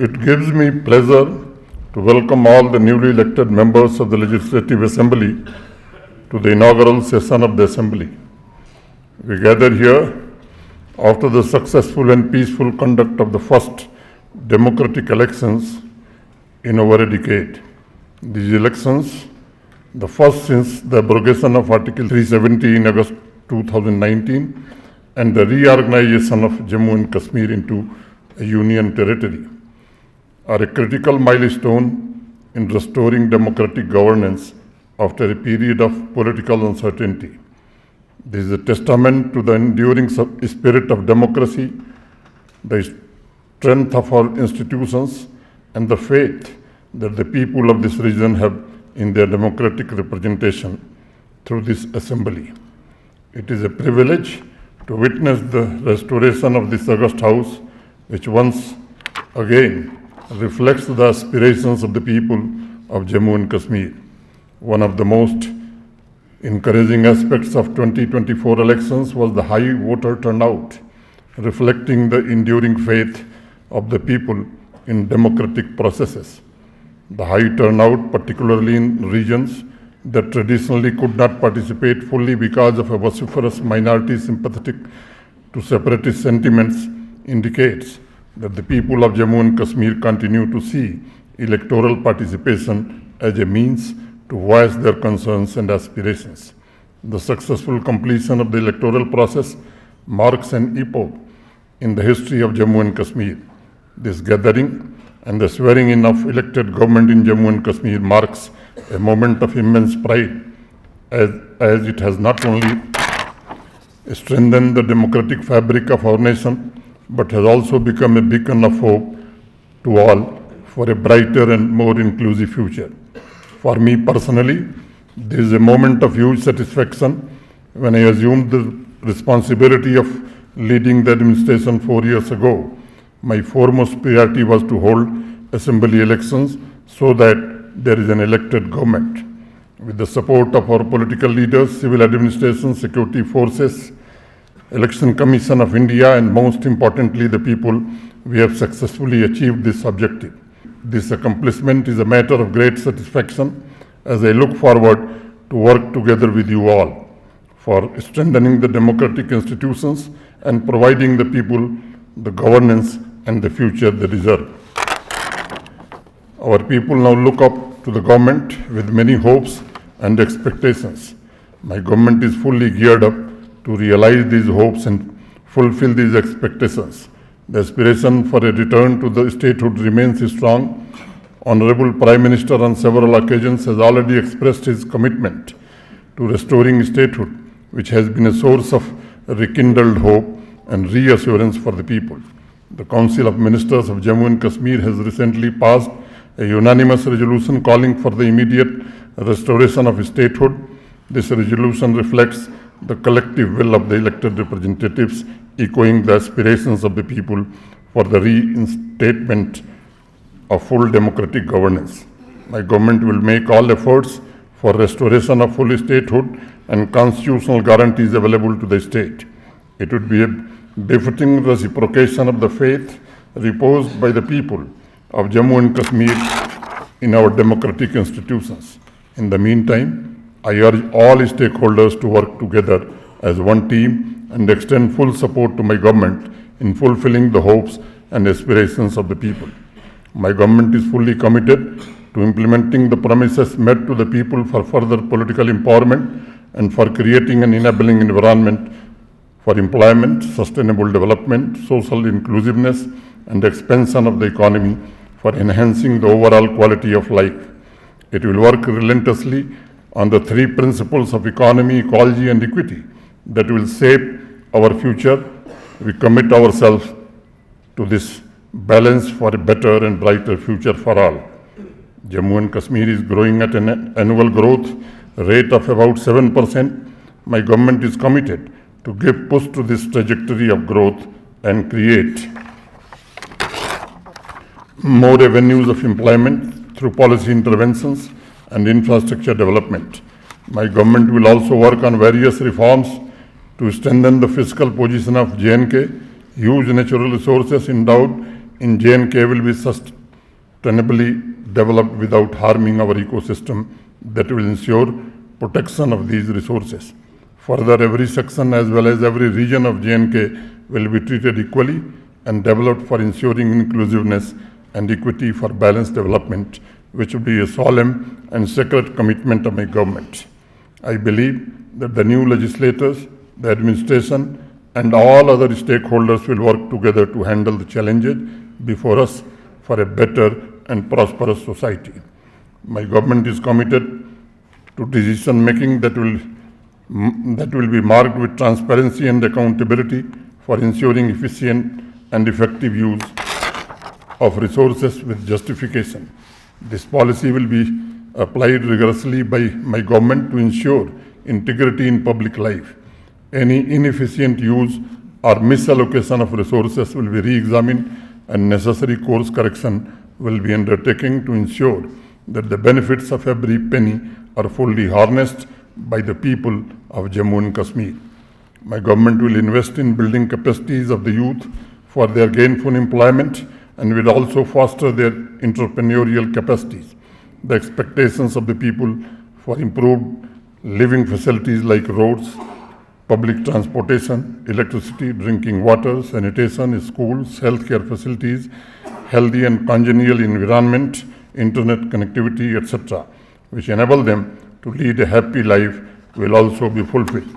It gives me pleasure to welcome all the newly elected members of the Legislative Assembly to the inaugural session of the Assembly. We gather here after the successful and peaceful conduct of the first democratic elections in over a decade. These elections, the first since the abrogation of Article 370 in August 2019 and the reorganization of Jammu and Kashmir into a union territory, are a critical milestone in restoring democratic governance after a period of political uncertainty. This is a testament to the enduring spirit of democracy, the strength of our institutions, and the faith that the people of this region have in their democratic representation through this assembly. It is a privilege to witness the restoration of this august house, which once again reflects the aspirations of the people of Jammu and Kashmir. One of the most encouraging aspects of 2024 elections was the high voter turnout, reflecting the enduring faith of the people in democratic processes. The high turnout, particularly in regions that traditionally could not participate fully because of a vociferous minority sympathetic to separatist sentiments, indicates that the people of Jammu and Kashmir continue to see electoral participation as a means to voice their concerns and aspirations. The successful completion of the electoral process marks an epoch in the history of Jammu and Kashmir. This gathering and the swearing in of elected government in Jammu and Kashmir marks a moment of immense pride, as it has not only strengthened the democratic fabric of our nation, but has also become a beacon of hope to all for a brighter and more inclusive future. For me personally, there is a moment of huge satisfaction when I assumed the responsibility of leading the administration 4 years ago. My foremost priority was to hold assembly elections so that there is an elected government. With the support of our political leaders, civil administration, security forces, Election Commission of India, and most importantly, the people, we have successfully achieved this objective. This accomplishment is a matter of great satisfaction as I look forward to work together with you all for strengthening the democratic institutions and providing the people the governance and the future they deserve. Our people now look up to the government with many hopes and expectations. My government is fully geared up to realize these hopes and fulfill these expectations. The aspiration for a return to the statehood remains strong. Honorable Prime Minister on several occasions has already expressed his commitment to restoring statehood, which has been a source of rekindled hope and reassurance for the people. The Council of Ministers of Jammu and Kashmir has recently passed a unanimous resolution calling for the immediate restoration of statehood. This resolution reflects the collective will of the elected representatives, echoing the aspirations of the people for the reinstatement of full democratic governance. My government will make all efforts for restoration of full statehood and constitutional guarantees available to the state. It would be a befitting reciprocation of the faith reposed by the people of Jammu and Kashmir in our democratic institutions. In the meantime, I urge all stakeholders to work together as one team and extend full support to my government in fulfilling the hopes and aspirations of the people. My government is fully committed to implementing the promises made to the people for further political empowerment and for creating an enabling environment for employment, sustainable development, social inclusiveness, and expansion of the economy for enhancing the overall quality of life. It will work relentlessly on the three principles of economy, ecology, and equity that will shape our future. We commit ourselves to this balance for a better and brighter future for all. Jammu and Kashmir is growing at an annual growth rate of about 7%. My government is committed to give push to this trajectory of growth and create more avenues of employment through policy interventions and infrastructure development. My government will also work on various reforms to strengthen the fiscal position of J&K. Huge natural resources endowed in J&K will be sustainably developed without harming our ecosystem that will ensure protection of these resources. Further, every section as well as every region of J&K will be treated equally and developed for ensuring inclusiveness and equity for balanced development, which will be a solemn and sacred commitment of my government. I believe that the new legislators, the administration, and all other stakeholders will work together to handle the challenges before us for a better and prosperous society. My government is committed to decision making that will be marked with transparency and accountability for ensuring efficient and effective use of resources with justification. This policy will be applied rigorously by my government to ensure integrity in public life. Any inefficient use or misallocation of resources will be re-examined and necessary course correction will be undertaken to ensure that the benefits of every penny are fully harnessed by the people of Jammu and Kashmir. My government will invest in building capacities of the youth for their gainful employment and will also foster their entrepreneurial capacities. The expectations of the people for improved living facilities like roads, public transportation, electricity, drinking water, sanitation, schools, healthcare facilities, healthy and congenial environment, internet connectivity, etc., which enable them to lead a happy life will also be fulfilled.